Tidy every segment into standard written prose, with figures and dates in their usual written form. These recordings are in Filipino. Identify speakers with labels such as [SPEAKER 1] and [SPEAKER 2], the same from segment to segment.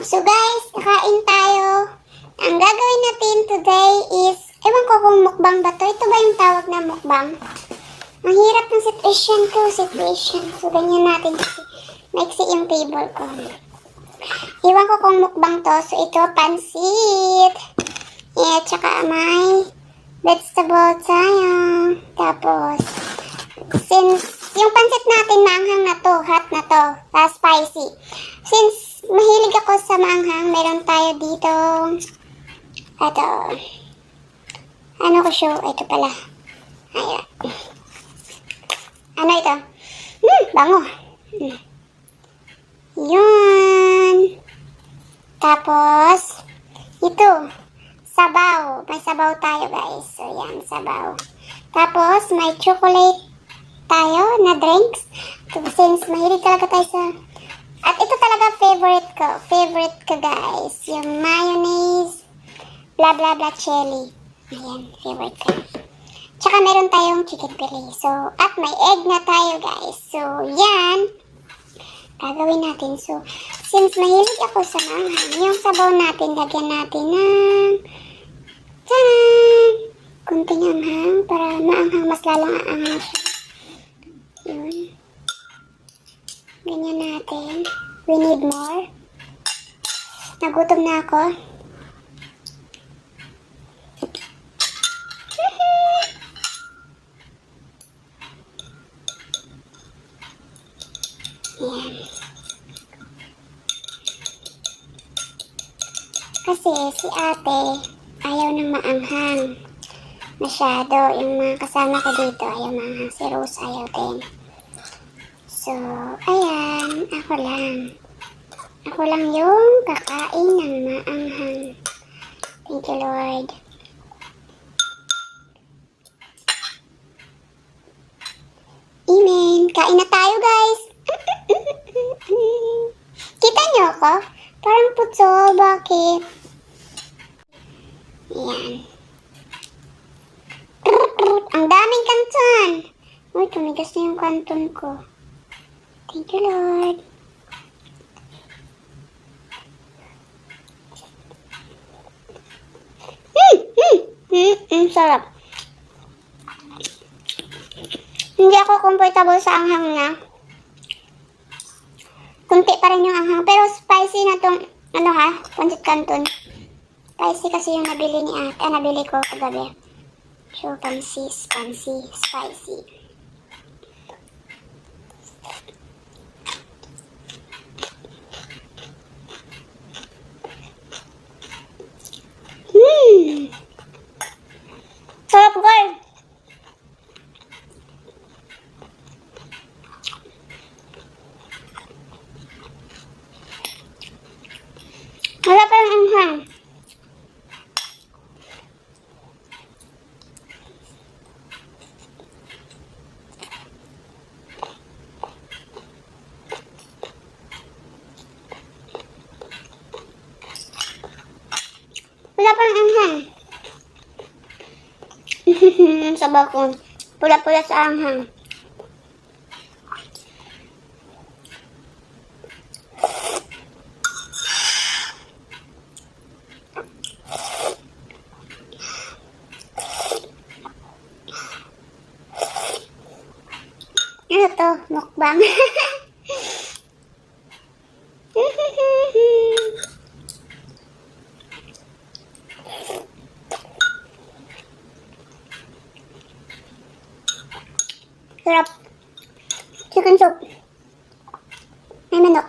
[SPEAKER 1] So guys, kakain tayo. Ang gagawin natin today is, ewan ko kung mukbang ba to. Ito ba yung tawag na mukbang? Ang hirap ng situation. So ganyan natin kasi maiksi yung table ko. Ewan ko kung mukbang to. So ito, pansit. Yeah, tsaka may vegetable tayo. Tapos, since yung pansit natin maanghang na to, hot na to, spicy. Since mahilig ako sa maanghang, meron tayo dito. Ito. Ano ko show? Ito pala. Ayan. Ano ito? Bango. Yun. Tapos, ito. Sabaw. May sabaw tayo, guys. So, yan, sabaw. Tapos, may chocolate tayo na drinks. So, since mahilig talaga tayo sa... At ito talaga favorite ko. Favorite ko, guys. Yung mayonnaise, blah, blah, blah, chili. Ayan, favorite ko. Tsaka meron tayong chicken fillet. So, at may egg na tayo, guys. So, yan. Gagawin natin. So, since mahilig ako sa maanghang, yung sabaw natin, lagyan natin ng... Taran! Kunting anghang para maanghang, mas lalong aanghang siya. Yun. Ganyan natin. We need more. Nagutom na ako. Yan. Kasi si ate ayaw ng maanghang. Masyado. Yung mga kasama ko dito ayaw maanghang. Si Rose ayaw din. So, ayan. Ako lang. Ako lang yung kakain ng maanghang. Thank you, Lord. Amen. Kain na tayo, guys. Kita niyo ako? Parang putso. Bakit? Ayan. Ang daming kanton. Uy, tumigas na yung kanton ko. Thank you, Lord. Sarap. Hindi ako comfortable sa anghang na. Kunti pa rin yung anghang. Pero spicy na tong, ano ha, pancit canton. Spicy kasi yung nabili ni ate. Nabili ko kagabi. So, spicy. Sarap, guys. Wala pa yung anghang. Wala pa yung anghang. Sabaw ko. Pula-pula sa anghang. Ano to? Mukbang. Sarap. Chicken soup. May manok.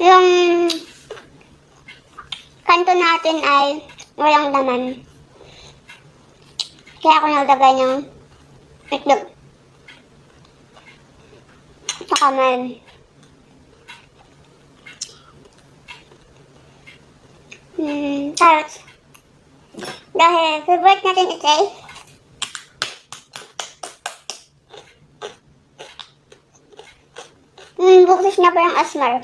[SPEAKER 1] Yung kanto natin ay walang laman. Kaya ako nagdagay ng itlog. Saka may carrots. Dahil favorite natin ito eh. Buktis na pa yung asmar.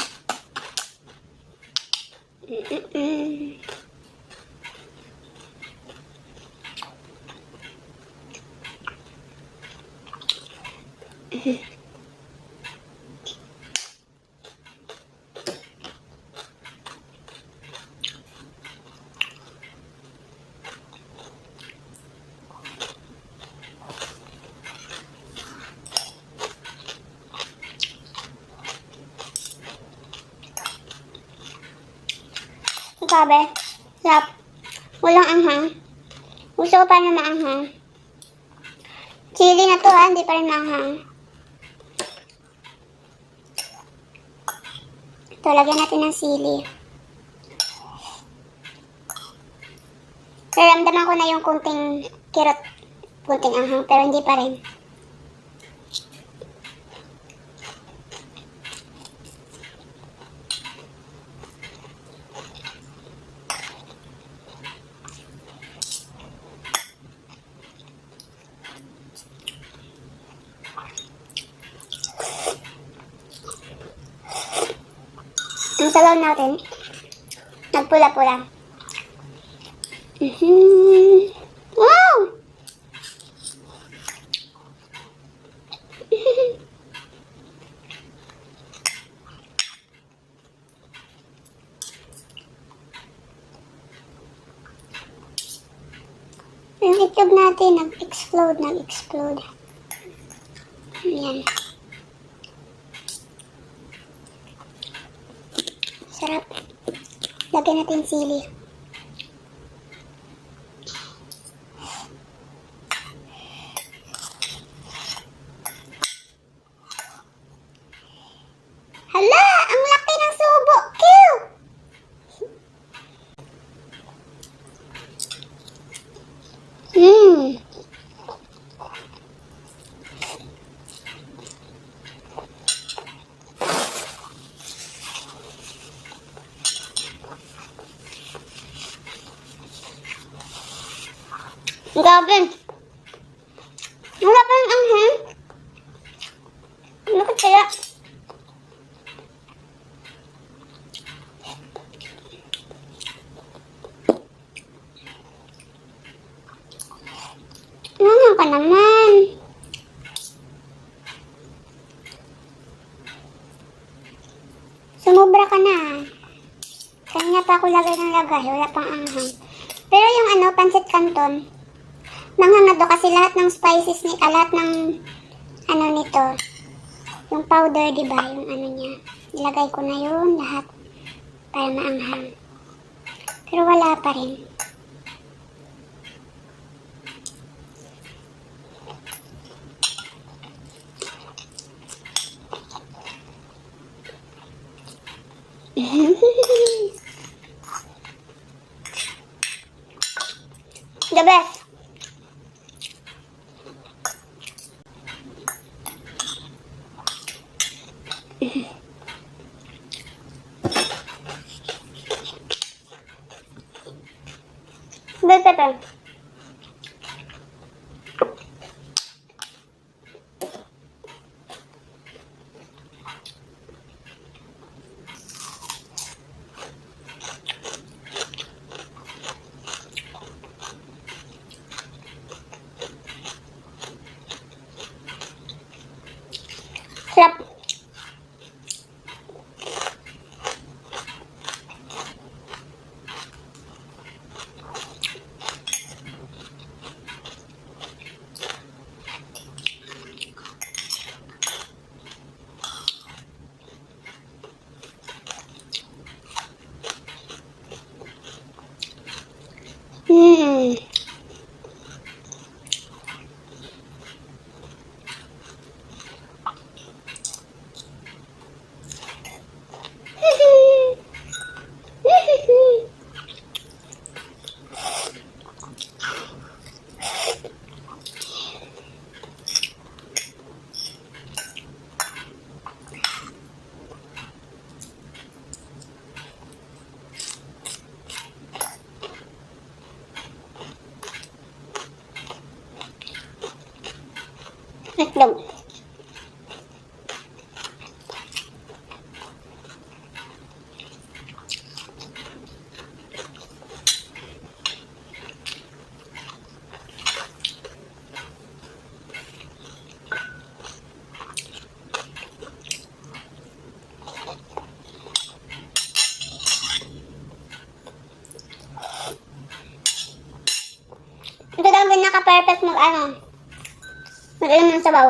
[SPEAKER 1] Grabe. Sarap. Walang anghang. Gusto ko pa na maanghang. Chili na to ha, hindi pa rin maanghang. Ito, lagyan natin ng sili. Naramdaman ko na yung kunting kirot, kunting anghang, pero hindi pa rin. Ang sabaw natin, nagpula-pula. Wow! Yung itlog natin, nag-explode. Ayan. Sarap. Lagyan natin sili. Hala! Ang laki ng subo! Kill! Grabe. Wala pa yung anghang. Bakit kaya? Anghang ka naman. Sumobra ka na. Kanina pa ako lagay ng lagay. Wala pang anghang. Pero yung pancit canton, manghang na kasi lahat ng spices lahat ng nito, yung powder, di ba? Yung niya. Nilagay ko na yun lahat para maanghang. Pero wala pa rin. The best. Bell pepper. Sarap. Itlog. Mag-inom ng sabaw.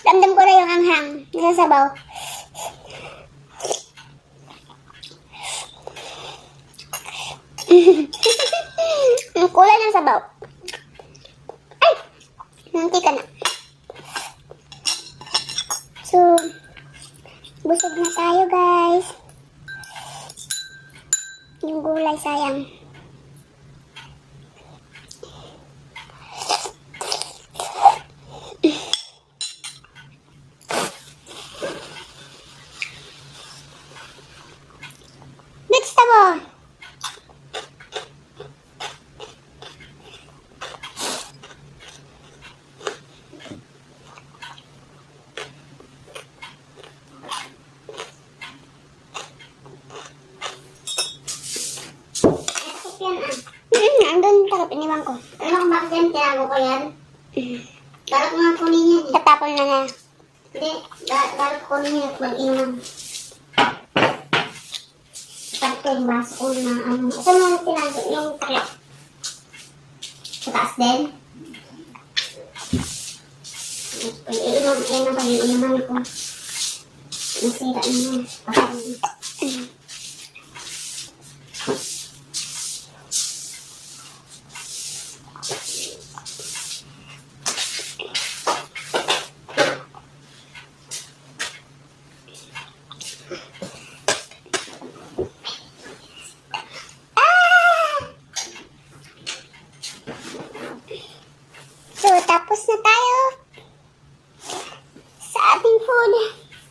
[SPEAKER 1] Ramdam ko na yung anghang sa sabaw. Ang kulay ng sabaw. Ay! Nanti ka na. So, busog na tayo, guys. Yung gulay, sayang. Vegetable. Andun, takap iniwan ko.
[SPEAKER 2] Ano kung bakit yan? Tinago ko yan? Balak mo nga kunin yan.
[SPEAKER 1] Tatapon na na.
[SPEAKER 2] Hindi, balak ko kunin yan at mag-inom. Ito yung baso ko na ano. Saan mo tinago yung takip? Sa taas din? Iinom ko. Nasira na.
[SPEAKER 1] So, tapos na tayo sa ating food.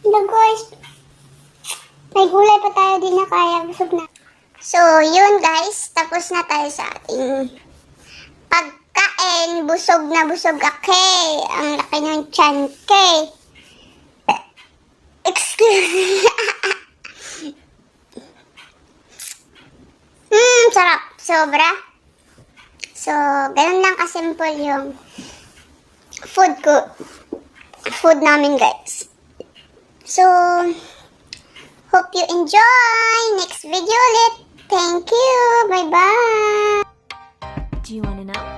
[SPEAKER 1] Hello guys, may gulay pa tayo din na kaya. Busog na. So, yun guys, tapos na tayo sa ating pagkain. Busog na busog ako. Ang laki ng tiyan ko. Excuse me. Sarap. Sobra. So, ganun lang kasimple yung food namin, guys. So, hope you enjoy. Next video ulit. Thank you. Bye-bye.
[SPEAKER 3] Do you want to know?